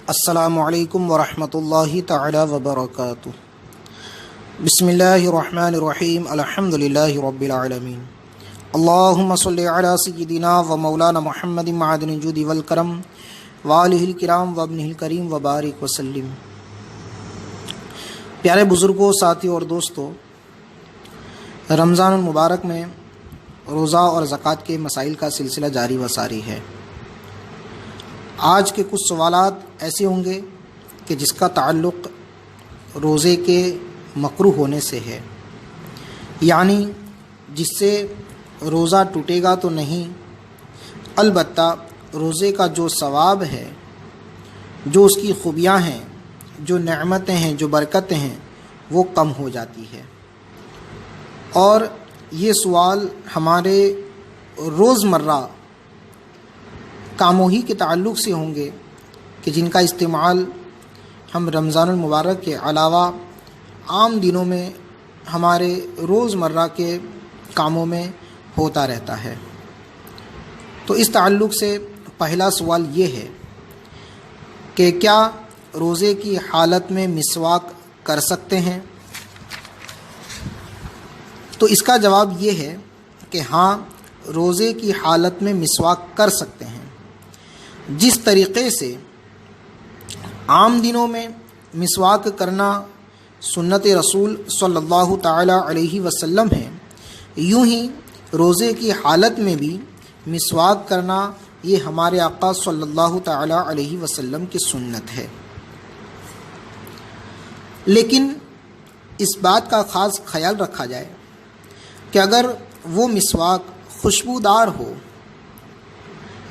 السلام علیکم ورحمۃ اللہ تعالی وبرکاتہ۔ بسم اللہ الرحمن الرحیم، الحمد للہ رب العالمین، اللہم صلی علی سیدنا و مولانا محمد معدن الجود والکرم وآلہ الکرام وابنہ الکریم وبارک وسلم۔ پیارے بزرگوں، ساتھیوں اور دوستوں، رمضان المبارک میں روزہ اور زکوٰۃ کے مسائل کا سلسلہ جاری و ساری ہے۔ آج کے کچھ سوالات ایسے ہوں گے کہ جس کا تعلق روزے کے مکروہ ہونے سے ہے، یعنی جس سے روزہ ٹوٹے گا تو نہیں، البتہ روزے کا جو ثواب ہے، جو اس کی خوبیاں ہیں، جو نعمتیں ہیں، جو برکتیں ہیں، وہ کم ہو جاتی ہے۔ اور یہ سوال ہمارے روزمرہ کاموں ہی کے تعلق سے ہوں گے کہ جن کا استعمال ہم رمضان المبارک کے علاوہ عام دنوں میں ہمارے روزمرہ کے کاموں میں ہوتا رہتا ہے۔ تو اس تعلق سے پہلا سوال یہ ہے کہ کیا روزے کی حالت میں مسواک کر سکتے ہیں؟ تو اس کا جواب یہ ہے کہ ہاں، روزے کی حالت میں مسواک کر سکتے ہیں۔ جس طریقے سے عام دنوں میں مسواک کرنا سنت رسول صلی اللہ تعالیٰ علیہ وسلم ہے، یوں ہی روزے کی حالت میں بھی مسواک کرنا یہ ہمارے آقا صلی اللہ تعالیٰ علیہ وسلم کی سنت ہے۔ لیکن اس بات کا خاص خیال رکھا جائے کہ اگر وہ مسواک خوشبودار ہو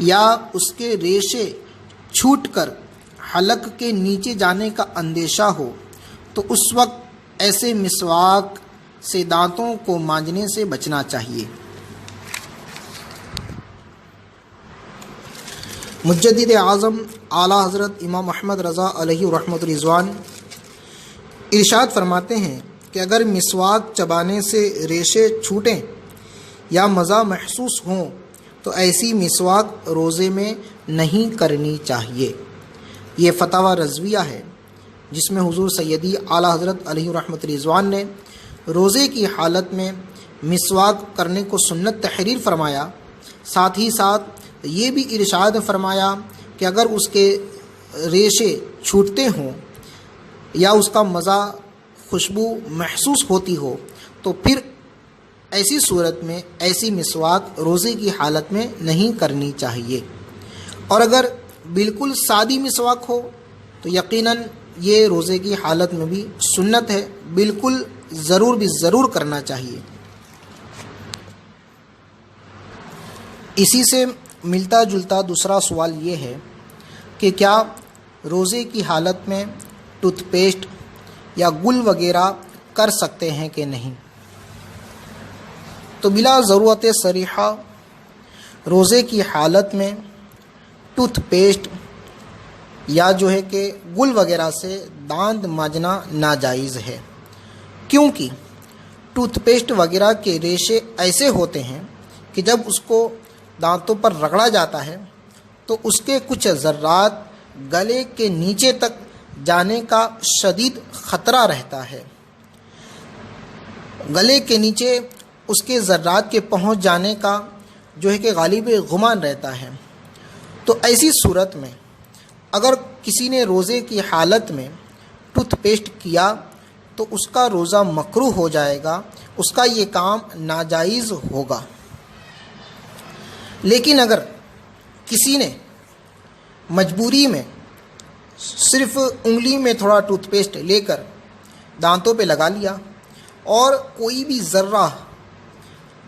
یا اس کے ریشے چھوٹ کر حلق کے نیچے جانے کا اندیشہ ہو تو اس وقت ایسے مسواک سے دانتوں کو مانجنے سے بچنا چاہیے۔ مجدد اعظم اعلیٰ حضرت امام احمد رضا علیہ رحمۃ رضوان ارشاد فرماتے ہیں کہ اگر مسواک چبانے سے ریشے چھوٹیں یا مزہ محسوس ہوں تو ایسی مسواک روزے میں نہیں کرنی چاہیے۔ یہ فتاوی رضویہ ہے جس میں حضور سیدی اعلیٰ حضرت علیہ رحمۃ رضوان نے روزے کی حالت میں مسواک کرنے کو سنت تحریر فرمایا۔ ساتھ ہی ساتھ یہ بھی ارشاد فرمایا کہ اگر اس کے ریشے چھوٹتے ہوں یا اس کا مزہ خوشبو محسوس ہوتی ہو تو پھر ایسی صورت میں ایسی مسواک روزے کی حالت میں نہیں کرنی چاہیے۔ اور اگر بالکل سادی مسواک ہو تو یقیناً یہ روزے کی حالت میں بھی سنت ہے، بالکل ضرور بھی ضرور کرنا چاہیے۔ اسی سے ملتا جلتا دوسرا سوال یہ ہے کہ کیا روزے کی حالت میں ٹوتھ پیسٹ یا گل وغیرہ کر سکتے ہیں کہ نہیں؟ تو بلا ضرورت صریحہ روزے کی حالت میں ٹوتھ پیسٹ یا جو ہے کہ گل وغیرہ سے دانت مانجنا ناجائز ہے، کیونکہ ٹوتھ پیسٹ وغیرہ کے ریشے ایسے ہوتے ہیں کہ جب اس کو دانتوں پر رگڑا جاتا ہے تو اس کے کچھ ذرات گلے کے نیچے تک جانے کا شدید خطرہ رہتا ہے۔ گلے کے نیچے اس کے ذرات کے پہنچ جانے کا جو ہے کہ غالب گمان رہتا ہے۔ تو ایسی صورت میں اگر کسی نے روزے کی حالت میں ٹوتھ پیسٹ کیا تو اس کا روزہ مکروہ ہو جائے گا، اس کا یہ کام ناجائز ہوگا۔ لیکن اگر کسی نے مجبوری میں صرف انگلی میں تھوڑا ٹوتھ پیسٹ لے کر دانتوں پہ لگا لیا اور کوئی بھی ذرہ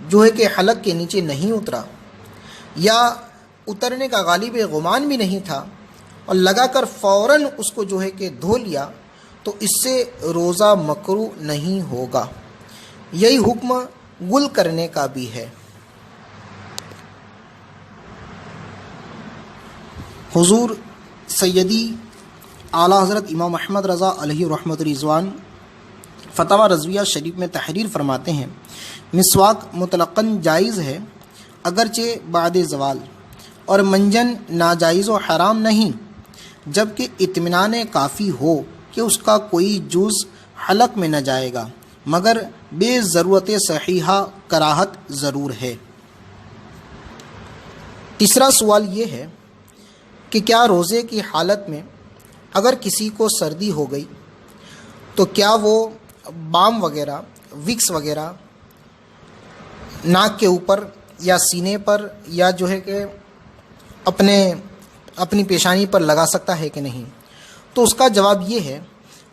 جو ہے کہ حلق کے نیچے نہیں اترا یا اترنے کا غالب گمان بھی نہیں تھا اور لگا کر فوراً اس کو جو ہے کہ دھو لیا تو اس سے روزہ مکروہ نہیں ہوگا۔ یہی حکم گل کرنے کا بھی ہے۔ حضور سیدی اعلیٰ حضرت امام احمد رضا علیہ رحمۃ رضوان فتاوی رضویہ شریف میں تحریر فرماتے ہیں، مسواک مطلقاً جائز ہے اگرچہ بعد زوال، اور منجن ناجائز و حرام نہیں، جبکہ اطمینان کافی ہو کہ اس کا کوئی جز حلق میں نہ جائے گا مگر بے ضرورت صحیحہ کراہت ضرور ہے۔ تیسرا سوال یہ ہے کہ کیا روزے کی حالت میں اگر کسی کو سردی ہو گئی تو کیا وہ بام وغیرہ، وکس وغیرہ ناک کے اوپر یا سینے پر یا جو ہے کہ اپنی پیشانی پر لگا سکتا ہے کہ نہیں؟ تو اس کا جواب یہ ہے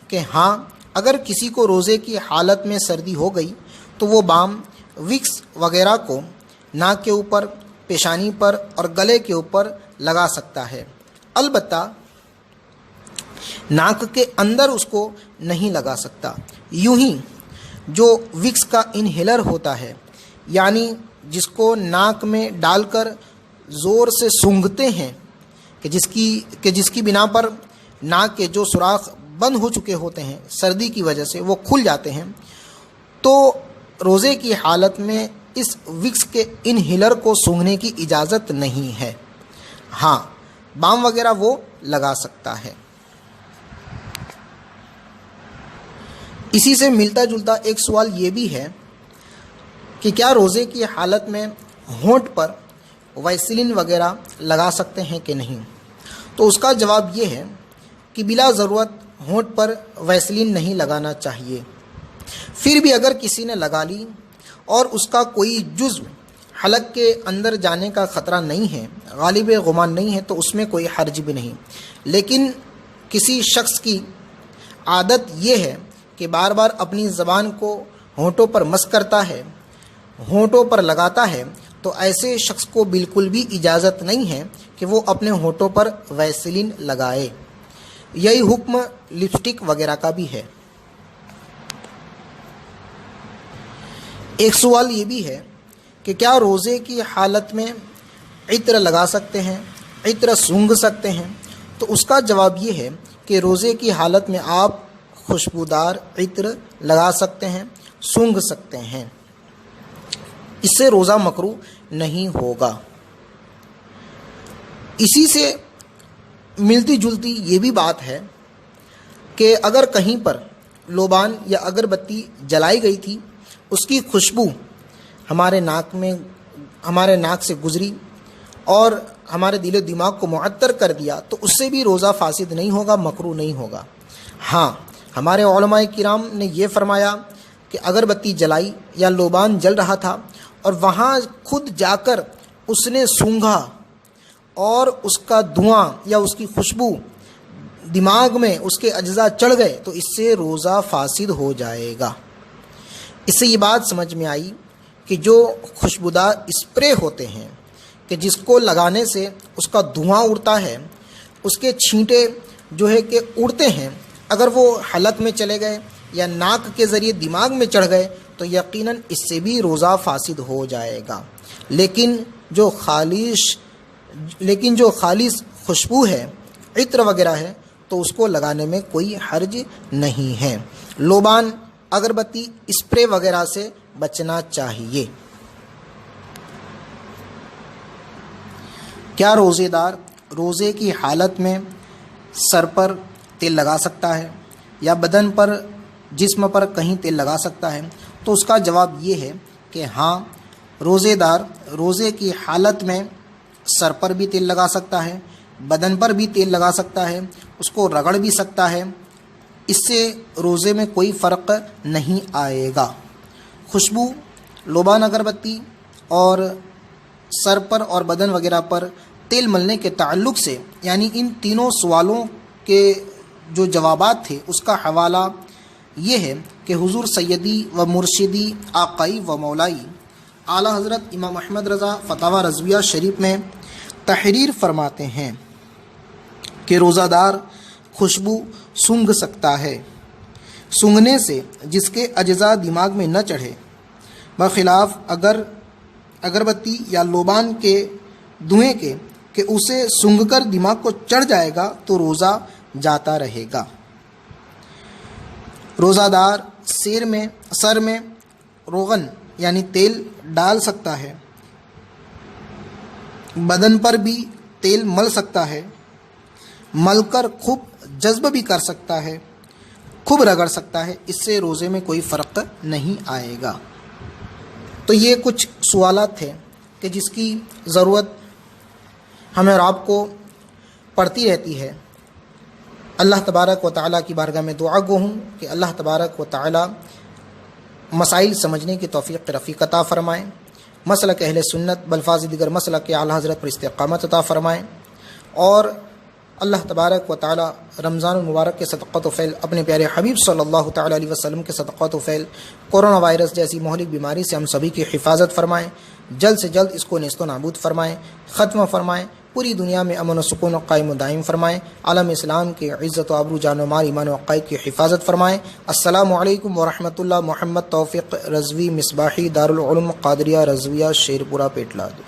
کہ ہاں، اگر کسی کو روزے کی حالت میں سردی ہو گئی تو وہ بام، وکس وغیرہ کو ناک کے اوپر، پیشانی پر اور گلے کے اوپر لگا سکتا ہے، البتہ ناک کے اندر اس کو نہیں لگا سکتا۔ یوں ہی جو وکس کا انہیلر ہوتا ہے، یعنی جس کو ناک میں ڈال کر زور سے سونگھتے ہیں کہ جس کی بنا پر ناک کے جو سوراخ بند ہو چکے ہوتے ہیں سردی کی وجہ سے وہ کھل جاتے ہیں، تو روزے کی حالت میں اس وکس کے انہیلر کو سونگھنے کی اجازت نہیں ہے۔ ہاں، بام وغیرہ وہ لگا سکتا ہے۔ اسی سے ملتا جلتا ایک سوال یہ بھی ہے کہ کیا روزے کی حالت میں ہونٹ پر ویسلین وغیرہ لگا سکتے ہیں کہ نہیں؟ تو اس کا جواب یہ ہے کہ بلا ضرورت ہونٹ پر ویسلین نہیں لگانا چاہیے۔ پھر بھی اگر کسی نے لگا لی اور اس کا کوئی جزو حلق کے اندر جانے کا خطرہ نہیں ہے، غالب غمان نہیں ہے، تو اس میں کوئی حرج بھی نہیں۔ لیکن کسی شخص کی عادت یہ ہے کہ بار بار اپنی زبان کو ہونٹوں پر مس کرتا ہے، ہونٹوں پر لگاتا ہے، تو ایسے شخص کو بالکل بھی اجازت نہیں ہے کہ وہ اپنے ہونٹوں پر ویسلین لگائے۔ یہی حکم لپسٹک وغیرہ کا بھی ہے۔ ایک سوال یہ بھی ہے کہ کیا روزے کی حالت میں عطر لگا سکتے ہیں، عطر سونگھ سکتے ہیں؟ تو اس کا جواب یہ ہے کہ روزے کی حالت میں آپ خوشبودار عطر لگا سکتے ہیں، سونگھ سکتے ہیں، اس سے روزہ مکروہ نہیں ہوگا۔ اسی سے ملتی جلتی یہ بھی بات ہے کہ اگر کہیں پر لوبان یا اگربتی جلائی گئی تھی، اس کی خوشبو ہمارے ناک سے گزری اور ہمارے دل و دماغ کو معطر کر دیا، تو اس سے بھی روزہ فاسد نہیں ہوگا، مکروہ نہیں ہوگا۔ ہاں، ہمارے علماء کرام نے یہ فرمایا کہ اگربتی جلائی یا لوبان جل رہا تھا اور وہاں خود جا کر اس نے سونگھا اور اس کا دھواں یا اس کی خوشبو دماغ میں اس کے اجزاء چڑھ گئے، تو اس سے روزہ فاسد ہو جائے گا۔ اس سے یہ بات سمجھ میں آئی کہ جو خوشبودار اسپرے ہوتے ہیں کہ جس کو لگانے سے اس کا دھواں اڑتا ہے، اس کے چھینٹے جو ہے کہ اڑتے ہیں، اگر وہ حلق میں چلے گئے یا ناک کے ذریعے دماغ میں چڑھ گئے تو یقیناً اس سے بھی روزہ فاسد ہو جائے گا۔ لیکن جو خالص خوشبو ہے، عطر وغیرہ ہے، تو اس کو لگانے میں کوئی حرج نہیں ہے۔ لوبان، اگربتی، اسپرے وغیرہ سے بچنا چاہیے۔ کیا روزے دار روزے کی حالت میں سر پر تیل لگا سکتا ہے یا بدن پر، جسم پر کہیں تیل لگا سکتا ہے؟ تو اس کا جواب یہ ہے کہ ہاں، روزے دار روزے کی حالت میں سر پر بھی تیل لگا سکتا ہے، بدن پر بھی تیل لگا سکتا ہے، اس کو رگڑ بھی سکتا ہے، اس سے روزے میں کوئی فرق نہیں آئے گا۔ خوشبو، لوبان اگربتی اور سر پر اور بدن وغیرہ پر تیل ملنے کے تعلق سے، یعنی ان تینوں سوالوں کے جو جوابات تھے، اس کا حوالہ یہ ہے کہ حضور سیدی و مرشدی آقائی و مولائی اعلیٰ حضرت امام احمد رضا فتاوی رضویہ شریف میں تحریر فرماتے ہیں کہ روزہ دار خوشبو سونگھ سکتا ہے، سونگھنے سے جس کے اجزاء دماغ میں نہ چڑھے، بخلاف اگربتی یا لوبان کے دھوئیں کے کہ اسے سونگھ کر دماغ کو چڑھ جائے گا تو روزہ جاتا رہے گا۔ روزہ دار سر میں روغن یعنی تیل ڈال سکتا ہے، بدن پر بھی تیل مل سکتا ہے، مل کر خوب جذب بھی کر سکتا ہے، خوب رگڑ سکتا ہے، اس سے روزے میں کوئی فرق نہیں آئے گا۔ تو یہ کچھ سوالات تھے کہ جس کی ضرورت ہمیں اور آپ کو پڑتی رہتی ہے۔ اللہ تبارک و تعالیٰ کی بارگاہ میں دعا گو ہوں کہ اللہ تبارک و تعالیٰ مسائل سمجھنے کی توفیق رفیق عطا فرمائیں، مسلک اہل سنت بلفاظ دیگر مسلک اعلیٰ حضرت پر استقامت عطا فرمائیں، اور اللہ تبارک و تعالیٰ رمضان المبارک کے صدقات و فعل، اپنے پیارے حبیب صلی اللہ تعالیٰ علیہ وسلم کے صدقات و فعل، کورونا وائرس جیسی مہلک بیماری سے ہم سبھی کی حفاظت فرمائیں، جلد سے جلد اس کو نیست و نابود فرمائیں، ختم فرمائیں، پوری دنیا میں امن و سکون و قائم و دائم فرمائیں، عالم اسلام کی عزت و آبرو جان و مال ایمان و عقائد کی حفاظت فرمائیں۔ السلام علیکم ورحمۃ اللہ۔ محمد توفیق رضوی، مصباحی، دارالعلوم قادریہ رضویہ، شیرپورہ، پیٹلاد۔